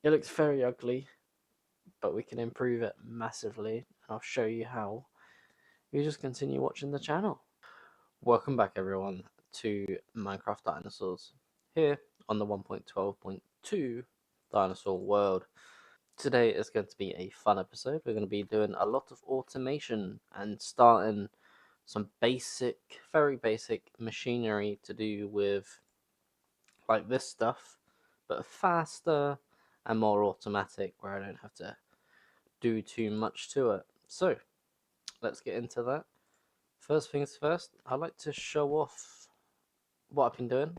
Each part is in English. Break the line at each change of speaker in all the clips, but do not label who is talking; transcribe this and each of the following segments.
It looks very ugly, but we can improve it massively, and I'll show you how. You just continue watching the channel. Welcome back everyone to Minecraft Dinosaurs, here on the 1.12.2 Dinosaur world. Today is going to be a fun episode. We're going to be doing a lot of automation and starting some basic, very basic machinery to do with like this stuff, but faster and more automatic, where I don't have to do too much to it. So let's get into that. First things first, I'd like to show off what I've been doing.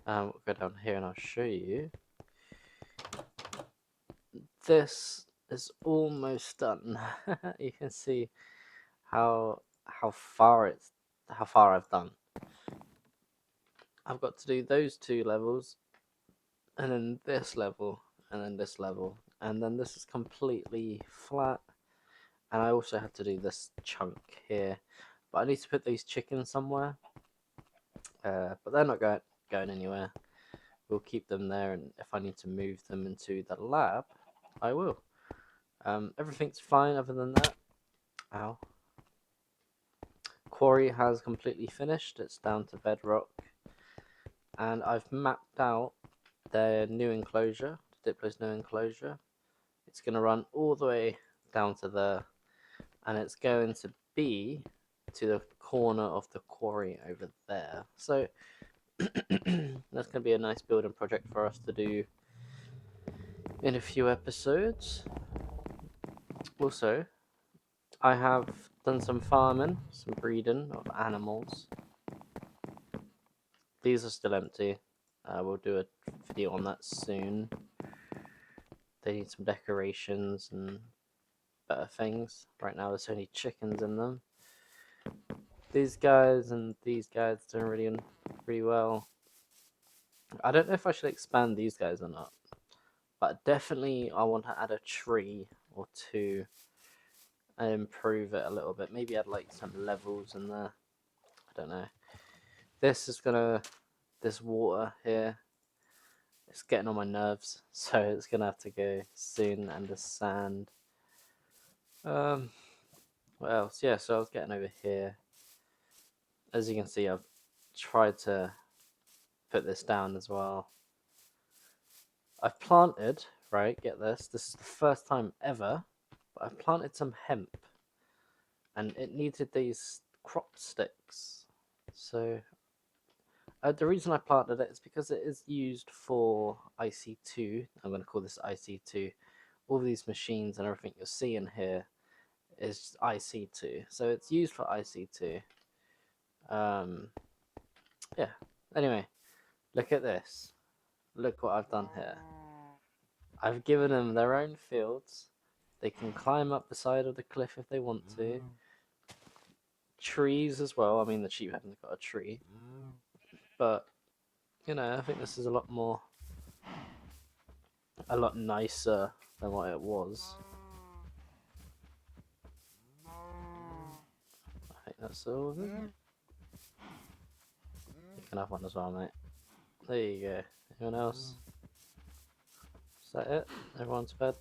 We'll go down here and I'll show you. This is almost done. You can see how far I've done. I've got to do those two levels, and then this level, and then this level, and then this is completely flat. And I also have to do this chunk here, but I need to put these chickens somewhere. But they're not going anywhere. We'll keep them there, and if I need to move them into the lab, I will. Everything's fine other than that. Ow. Quarry has completely finished. It's down to bedrock. And I've mapped out their new enclosure, Diplo's new enclosure. It's going to run all the way down to there. And it's going to be to the corner of the quarry over there. So that's going to be a nice building project for us to do in a few episodes. Also, I have done some farming, some breeding of animals. These are still empty. We'll do a video on that soon. They need some decorations and better things. Right now there's only chickens in them. These guys and these guys doing really well. I don't know if I should expand these guys or not, but definitely I want to add a tree or two and improve it a little bit. Maybe add like some levels in there. I don't know. This water here, it's getting on my nerves, so it's gonna have to go soon. And the sand. What else? Yeah, so I was getting over here. As you can see, I've tried to put this down as well. I've planted, right, get this is the first time ever, but I've planted some hemp, and it needed these crop sticks. So the reason I planted it is because it is used for IC2. I'm going to call this IC2. All these machines and everything you're seeing here is IC2. So it's used for IC2. Yeah. Anyway, look at this. Look what I've done here. I've given them their own fields. They can climb up the side of the cliff if they want to. Trees as well. I mean, the sheep haven't got a tree. But, you know, I think this is a lot nicer than what it was. I think that's all of it. You can have one as well, mate. There you go. Anyone else? Is that it? Everyone's fed?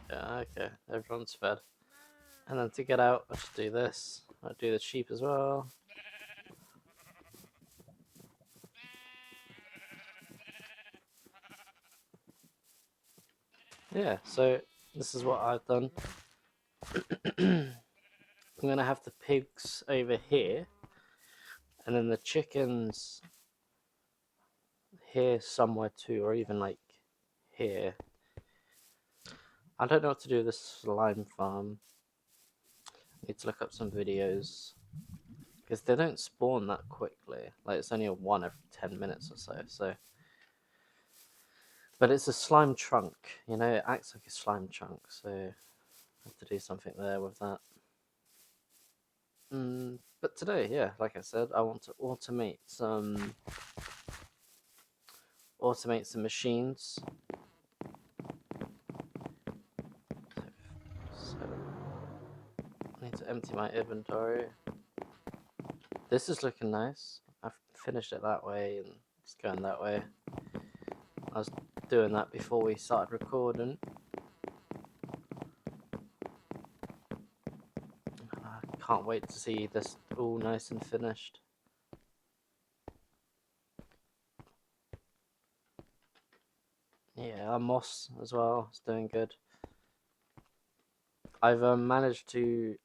Yeah, okay. Everyone's fed. And then to get out, I just do this. I do the sheep as well. Yeah, so this is what I've done. I'm gonna have the pigs over here, and then the chickens here somewhere too, or even like here. I don't know what to do with this slime farm. I need to look up some videos, because they don't spawn that quickly. Like, it's only a one every 10 minutes or so. But it's a slime trunk, you know, it acts like a slime chunk, so I have to do something there with that. But today, yeah, like I said, I want to automate some machines. So I need to empty my inventory. this is looking nice. I've finished it that way and it's going that way. I was doing that before we started recording. I can't wait to see this all nice and finished. Yeah, our moss as well is doing good. I've managed to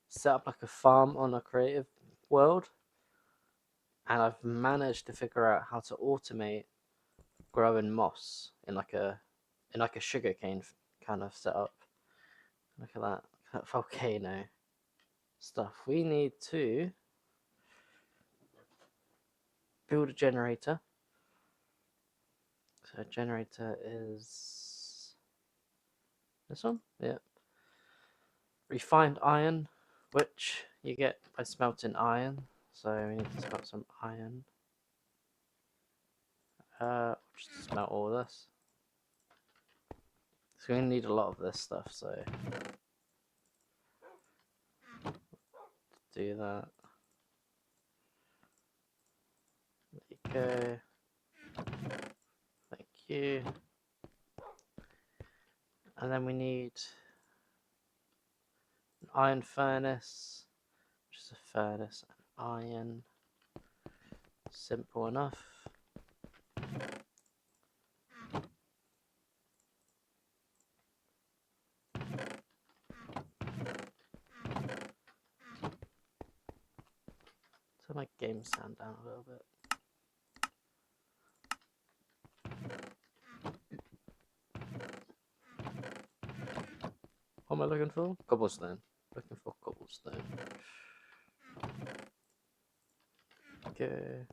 set up like a farm on a creative world, and I've managed to figure out how to automate growing moss in like a sugarcane kind of setup. Look at that volcano stuff. We need to build a generator. So a generator is this one, yeah. Refined iron, which you get by smelting iron. So we need to smelt some iron. Just smelt all this. So we're gonna need a lot of this stuff. So do that. There you go. Thank you. And then we need an iron furnace, which is a furnace and iron. Simple enough. Turn my game sound down a little bit. What am I looking for? Cobblestone. Looking for cobblestone. Okay.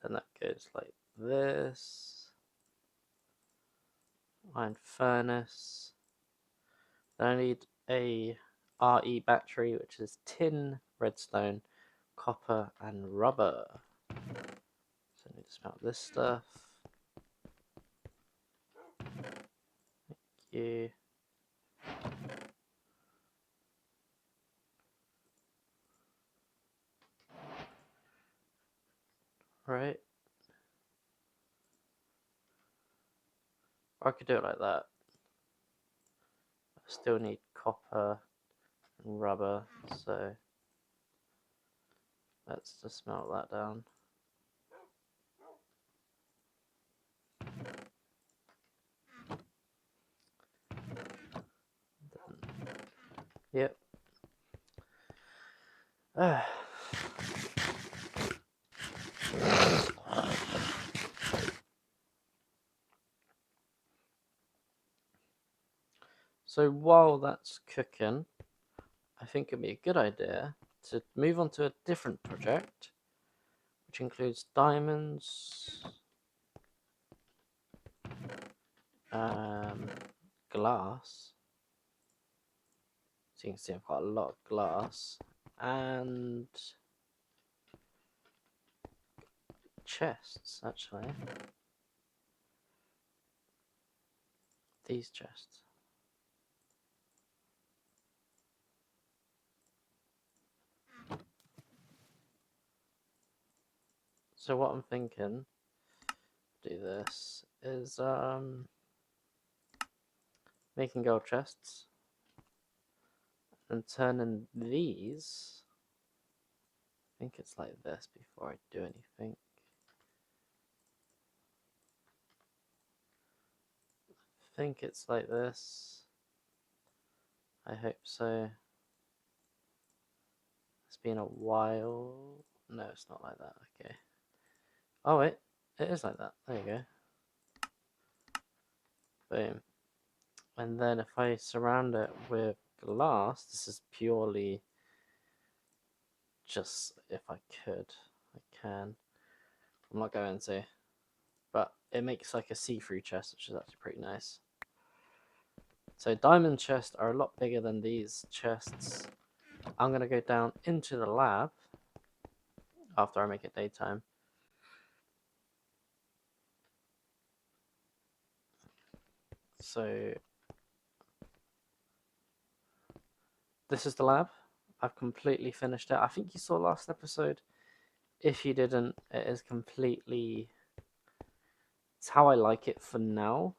Then that goes like this. Iron furnace. Then I need a RE battery, which is tin, redstone, copper, and rubber. So I need to smelt this stuff. Thank you. Right. Or I could do it like that. I still need copper and rubber, so let's just smelt that down. Yep. So while that's cooking, I think it'd be a good idea to move on to a different project, which includes diamonds, glass. So you can see I've got a lot of glass and chests, actually. These chests. So what I'm thinking, do this, is making gold chests and turning these. I think it's like this before I do anything. I think it's like this. I hope so. It's been a while. No, it's not like that. Okay. Oh wait, it is like that. There you go. Boom. And then if I surround it with glass, this is purely just if I could. I can. I'm not going to. But it makes like a see-through chest, which is actually pretty nice. So diamond chests are a lot bigger than these chests. I'm going to go down into the lab after I make it daytime. So this is the lab. I've completely finished it. I think you saw last episode. If you didn't, it is completely... It's how I like it for now.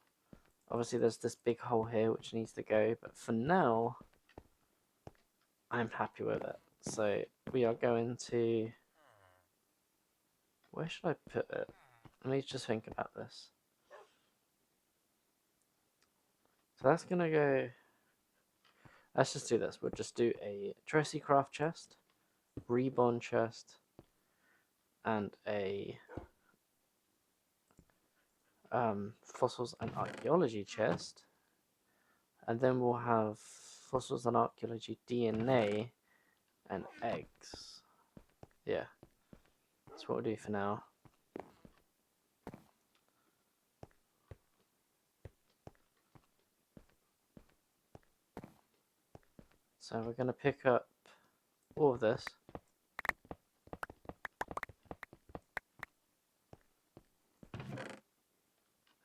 Obviously there's this big hole here which needs to go, but for now I'm happy with it. So we are going to... Where should I put it? Let me just think about this. So that's going to go... Let's just do this. We'll just do a Jurassic craft chest, reborn chest, and a fossils and archaeology chest. And then we'll have fossils and archaeology DNA and eggs. Yeah, that's what we'll do for now. So we're going to pick up all of this.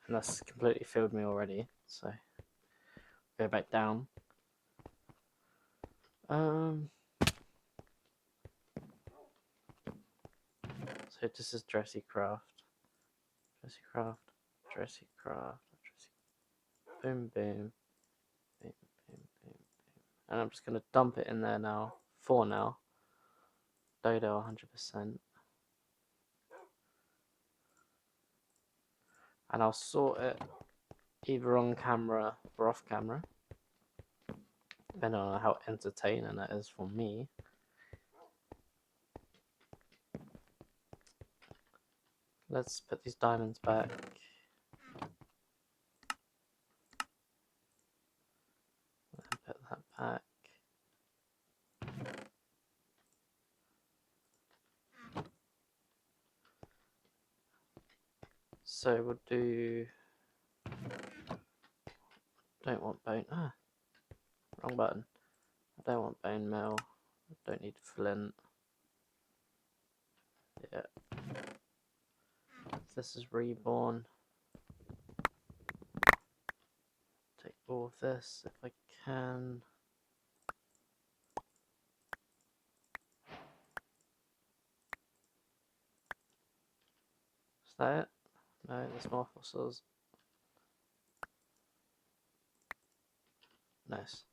And that's completely filled me already, so go back down. So this is Jurassic craft, boom, boom, boom, boom, boom, and I'm just gonna dump it in there now. For now, Dodo 100%, and I'll sort it either on camera or off camera, depending on how entertaining it is for me. Let's put these diamonds back. Put that back. So we'll do... Don't want bone... wrong button. I don't want bone meal. I don't need flint. Yeah. This is reborn. Take all of this if I can. Is that it? No, there's more fossils. Nice.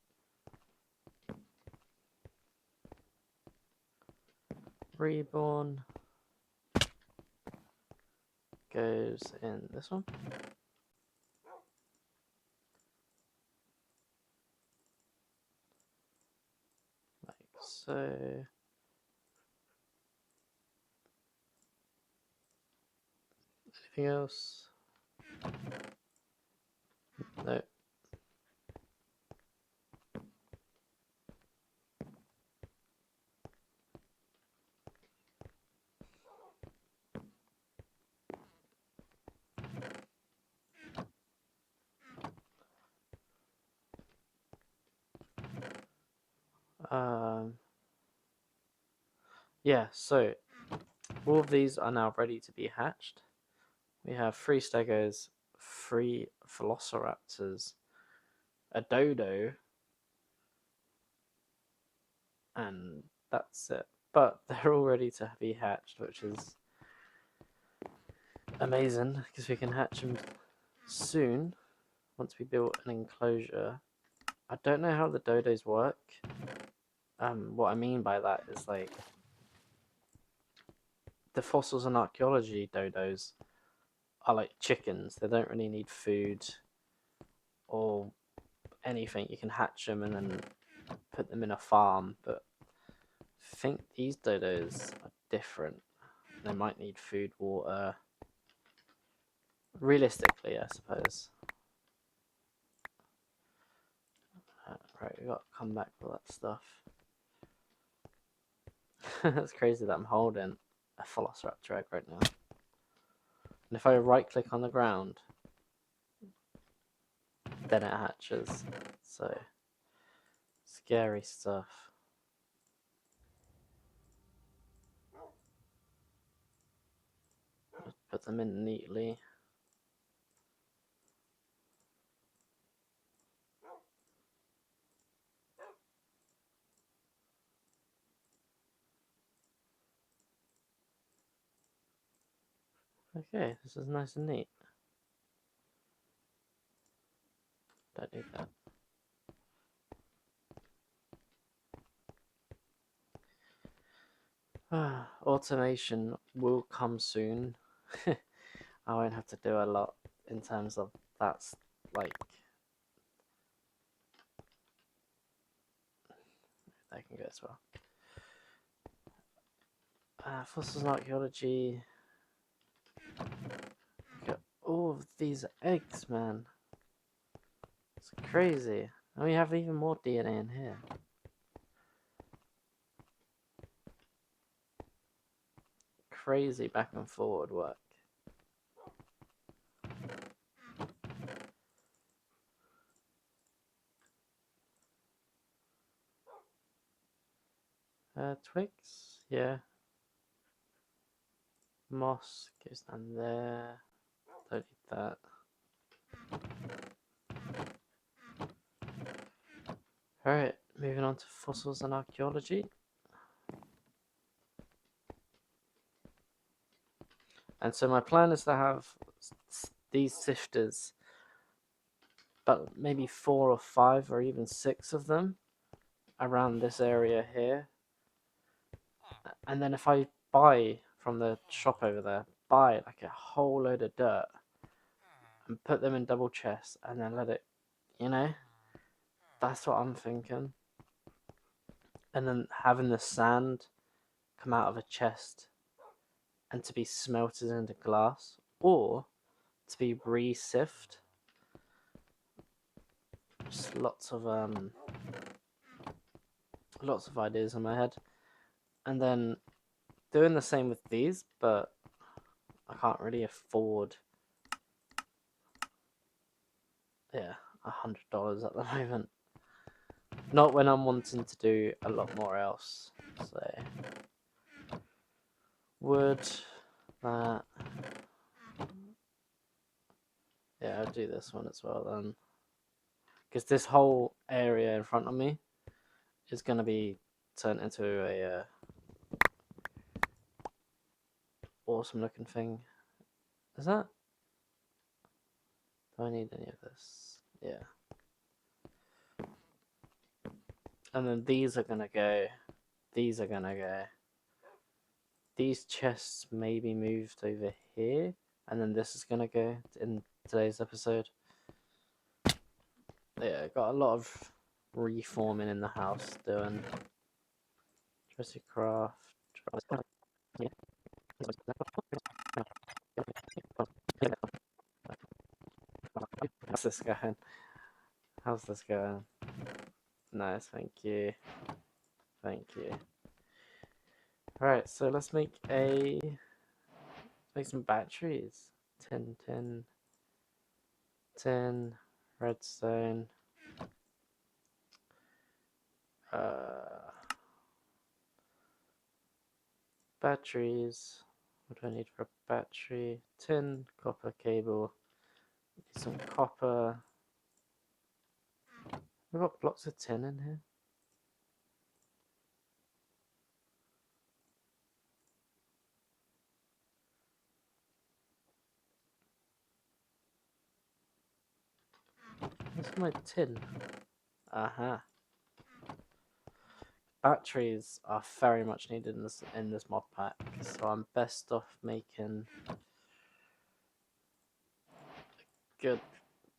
Reborn goes in this one. Like so. Anything else? No. Yeah, so all of these are now ready to be hatched. We have 3 stegos, 3 velociraptors, a dodo, and that's it. But they're all ready to be hatched, which is amazing because we can hatch them soon once we build an enclosure. I don't know how the dodos work. What I mean by that is like the fossils and archaeology dodos are like chickens. They don't really need food or anything. You can hatch them and then put them in a farm, but I think these dodos are different. They might need food, water. Realistically, I suppose. Right, we got to come back for that stuff. That's crazy that I'm holding a velociraptor egg right now. And if I right click on the ground, then it hatches. So, scary stuff. Put them in neatly. Okay, this is nice and neat. Don't need that. Automation will come soon. I won't have to do a lot in terms of that's like I can go as well. Fossils and archaeology. Got all of these eggs, man. It's crazy. And we have even more DNA in here. Crazy back and forward work. Twigs, yeah. Moss goes down there. Don't need that. Alright, moving on to fossils and archaeology. And so my plan is to have these sifters, but maybe 4 or 5 or even 6 of them around this area here. And then if I buy from the shop over there, buy like a whole load of dirt and put them in double chests and then let it, you know, that's what I'm thinking. And then having the sand come out of a chest and to be smelted into glass or to be re-sift. Just lots of ideas in my head. And then doing the same with these, but I can't really afford $100 at the moment. Not when I'm wanting to do a lot more else. So wood, that. Yeah, I'll do this one as well then. Because this whole area in front of me is going to be turned into a awesome looking thing. Is that? Do I need any of this? Yeah. And then these are going to go. These are going to go. These chests may be moved over here. And then this is going to go in today's episode. Yeah, got a lot of reforming in the house doing. Jurassic craft. How's this going? How's this going? Nice, thank you. Thank you. Alright, so let's make some batteries. 10, 10, 10, redstone. Batteries. What do I need for a battery? Tin, copper cable. Need some copper. We've got blocks of tin in here. Where's my tin? Aha. Batteries are very much needed in this mod pack, so I'm best off making a good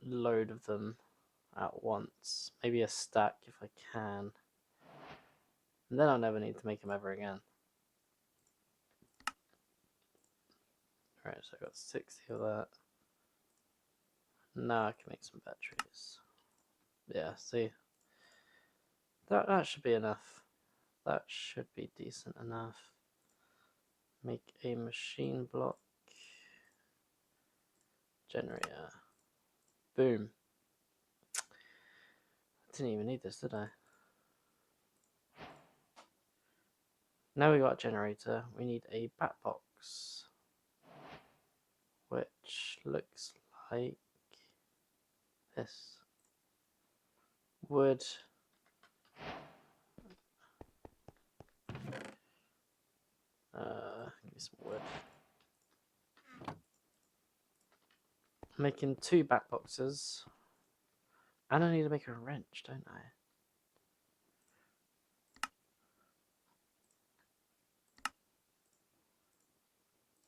load of them at once. Maybe a stack if I can. And then I'll never need to make them ever again. Alright, so I got 60 of that. Now I can make some batteries. Yeah, see? That should be enough. That should be decent enough. Make a machine block. Generator. Boom. Didn't even need this, did I? Now we got a generator, we need a bat box, which looks like this. Wood. Give me some wood. making 2 back boxes. And I need to make a wrench, don't I?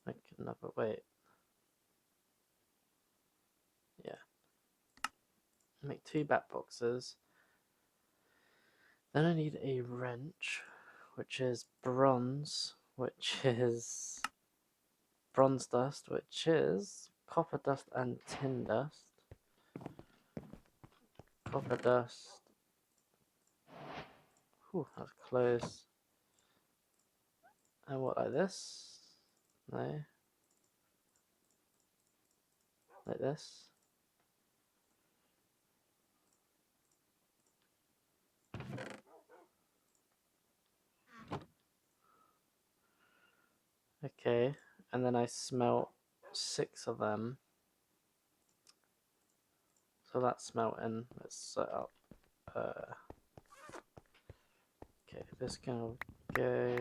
Make another, wait. Yeah. Make 2 back boxes. Then I need a wrench, which is bronze, which is bronze dust, which is copper dust and tin dust. Copper dust. Whew, that's close. And what, like this? No. Like this. Okay, and then I smelt 6 of them. So that's smelting. Let's set up. Okay, this can go.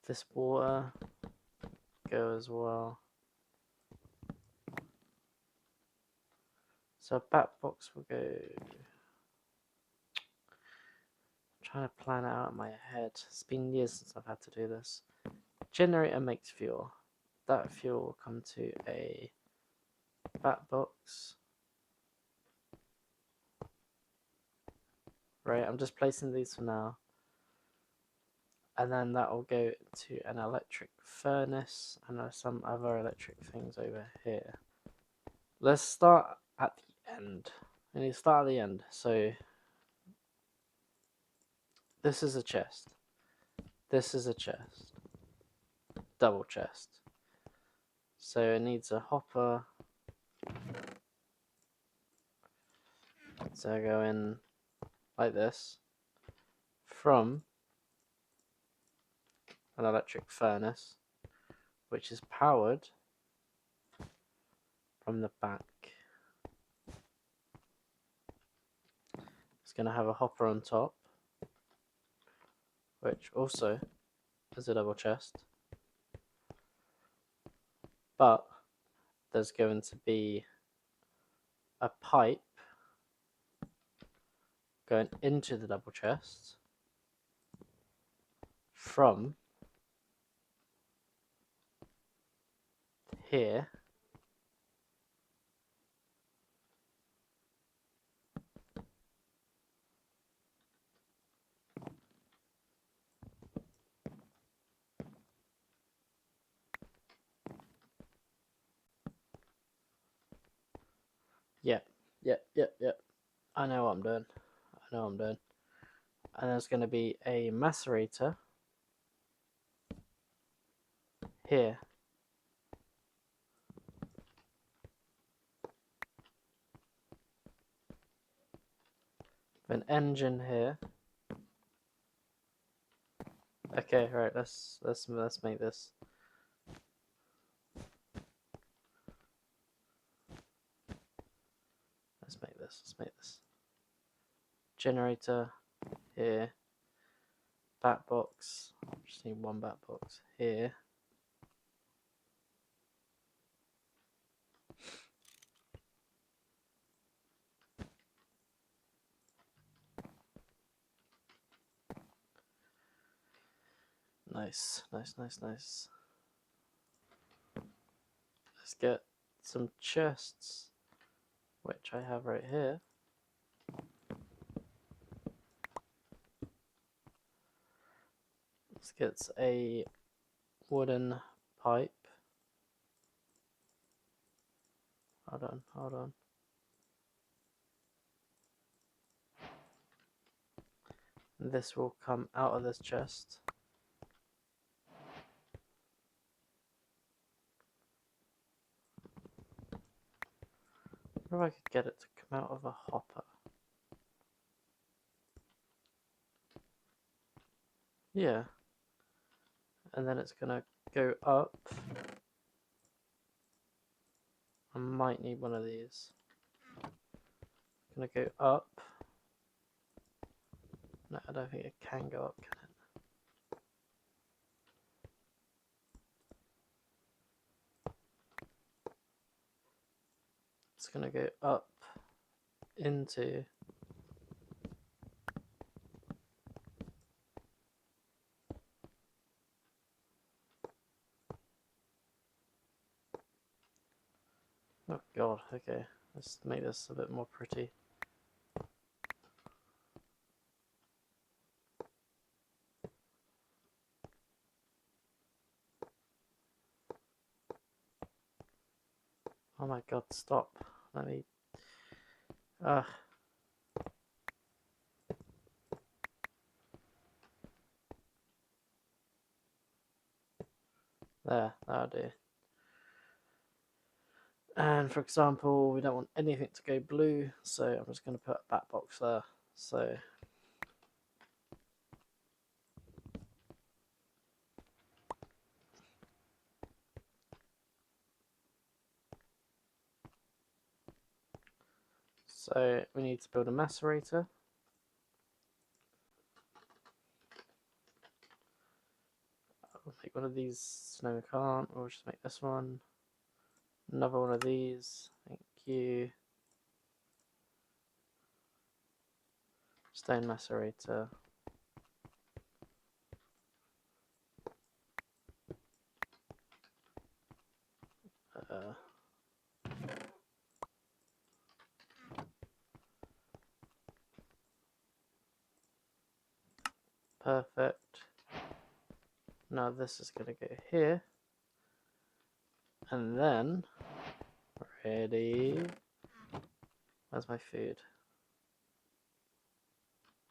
This water go as well. So back box will go. I'm trying to plan it out in my head. It's been years since I've had to do this. Generator makes fuel. That fuel will come to a back box. Right, I'm just placing these for now. And then that will go to an electric furnace and there's some other electric things over here. Let's start at the end. I need to start at the end. So this is a chest. This is a chest. Double chest. So it needs a hopper. So I go in like this from an electric furnace, which is powered from the back. It's going to have a hopper on top, which also is a double chest. But there's going to be a pipe going into the double chest from here Yep. I know what I'm doing. And there's going to be a macerator here. An engine here. Okay, right. Let's make this. Let's make this. Generator here. Bat box. Just need one bat box here. Nice. Let's get some chests, which I have right here. Let's get a wooden pipe. Hold on. And this will come out of this chest. I wonder if I could get it to come out of a hopper. Yeah. And then it's gonna go up I might need one of these. I'm gonna go up. No, I don't think it can go up, can it? It's gonna go up into oh god, okay. Let's make this a bit more pretty. Oh my god, stop. Let me there, that'll do. And for example, we don't want anything to go blue, so I'm just going to put a back box there. So we need to build a macerator. I'll make one of these. No, we can't. We'll just make this one. Another one of these. Thank you. Stone macerator. Perfect. Now this is going to go here. And then, ready. Where's my food?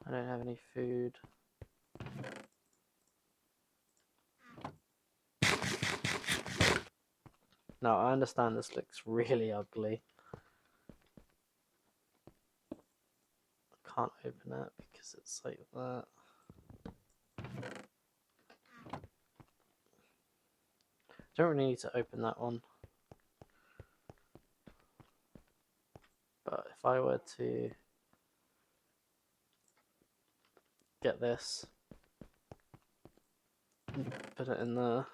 I don't have any food. Now I understand this looks really ugly. I can't open it because it's like that. Don't really need to open that one. But if I were to get this, put it in there,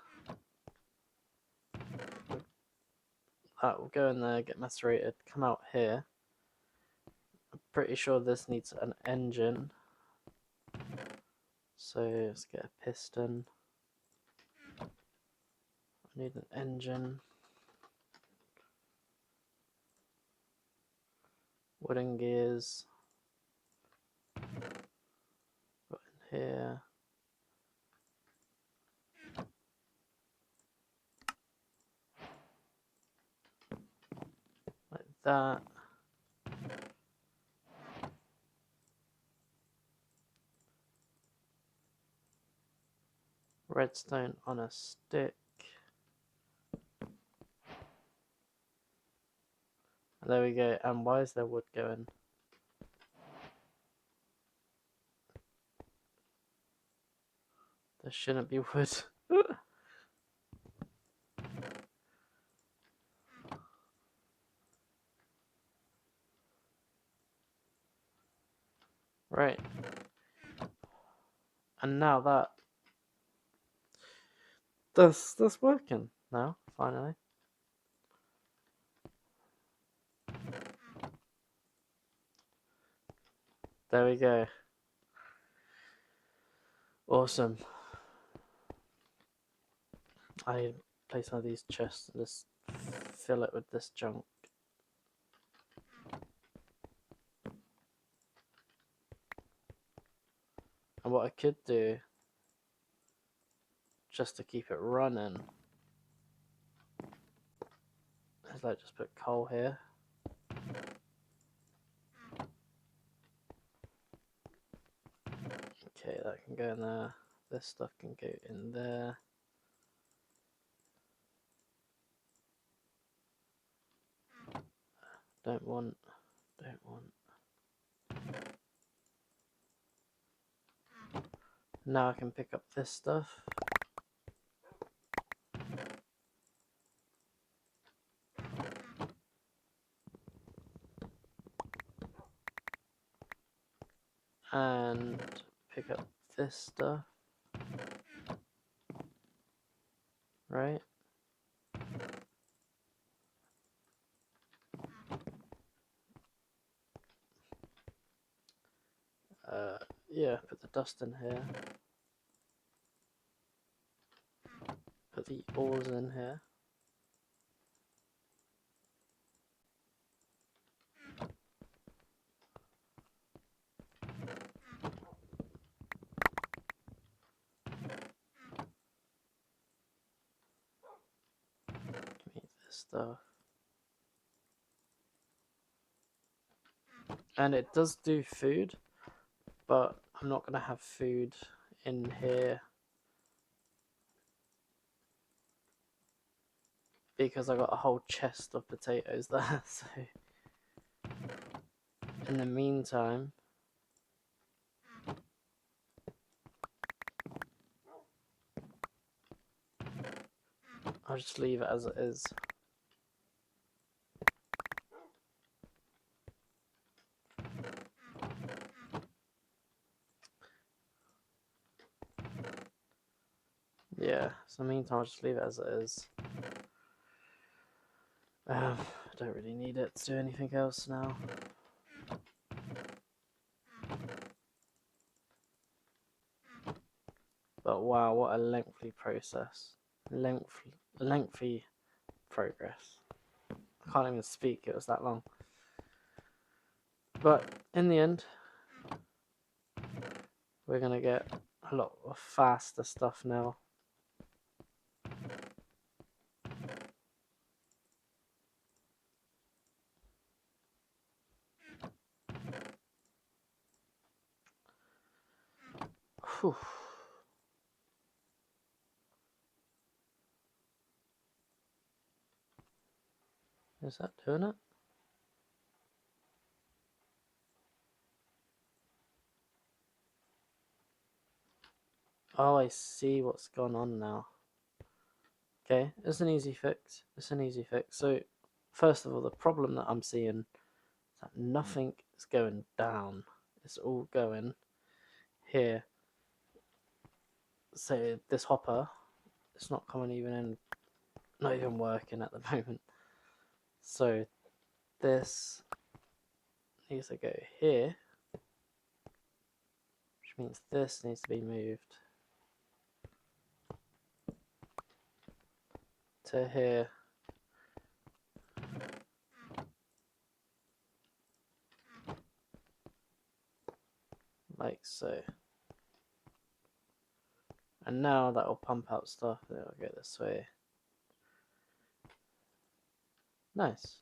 that will go in there, get macerated, come out here. I'm pretty sure this needs an engine. So let's get a piston. I need an engine. Wooden gears. Put in here. Like that. Redstone on a stick. And there we go. And why is there wood going? There shouldn't be wood. Right. And now that's working now, finally. There we go. Awesome. I place one of these chests and just fill it with this junk. And what I could do, just to keep it running, is like just put coal here. Okay, that can go in there. This stuff can go in there. Don't want. Now I can pick up this stuff. and pick up this stuff, right? Yeah, put the dust in here. Put the ores in here. Give me this stuff. And it does do food, but I'm not going to have food in here because I got a whole chest of potatoes there. So in the meantime, I'll just leave it as it is. Yeah, so in the meantime, I'll just leave it as it is. I don't really need it to do anything else now. But wow, what a lengthy process. Lengthy progress. I can't even speak, it was that long. But in the end, we're going to get a lot of faster stuff now. Whew. Is that doing it? Oh, I see what's gone on now. Okay, it's an easy fix. It's an easy fix. So, first of all, the problem that I'm seeing is that nothing is going down. It's all going here. So, this hopper, it's not coming even in, not even working at the moment. So, this needs to go here, which means this needs to be moved to here. Like so. And now that will pump out stuff, and it'll go this way. Nice.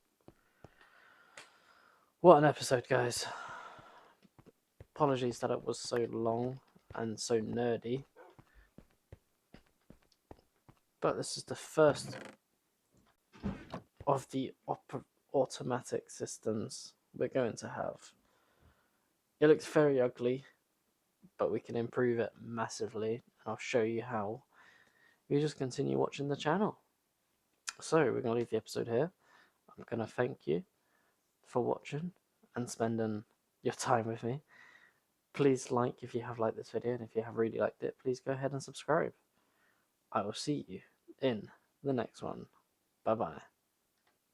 What an episode, guys. Apologies that it was so long and so nerdy. But this is the first of the automatic systems we're going to have. It looks very ugly, but we can improve it massively, and I'll show you how. You just continue watching the channel. So we're going to leave the episode here. I'm going to thank you for watching and spending your time with me. Please like if you have liked this video, and if you have really liked it, please go ahead and subscribe. I will see you in the next one. Bye bye.